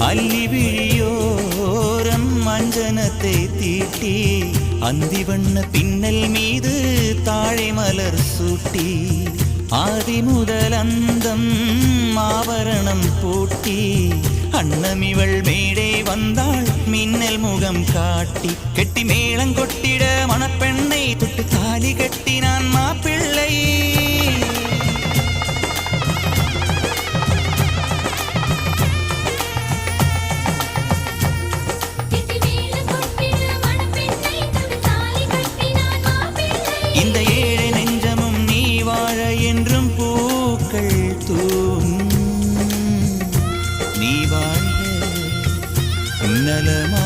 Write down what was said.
அல்லி விழியோரம் மஞ்சனத்தை தீட்டி அந்தி வண்ண பின்னல் மீது தாழை மலர் சூட்டி ஆதி முதல் அந்தம் ஆபரணம் பூட்டி அன்னமிவள் மேடை வந்தாள் மின்னல் முகம் காட்டி கெட்டி மேளம் கொட்டிட மணப்பெண்ணை தொட்டு தாலி கட்டினான் மாப்பிள்ளை. இந்த ஏழை நெஞ்சமும் நீ வாழ என்றும் பூக்கள் தூவும் நீ வாழ நலமா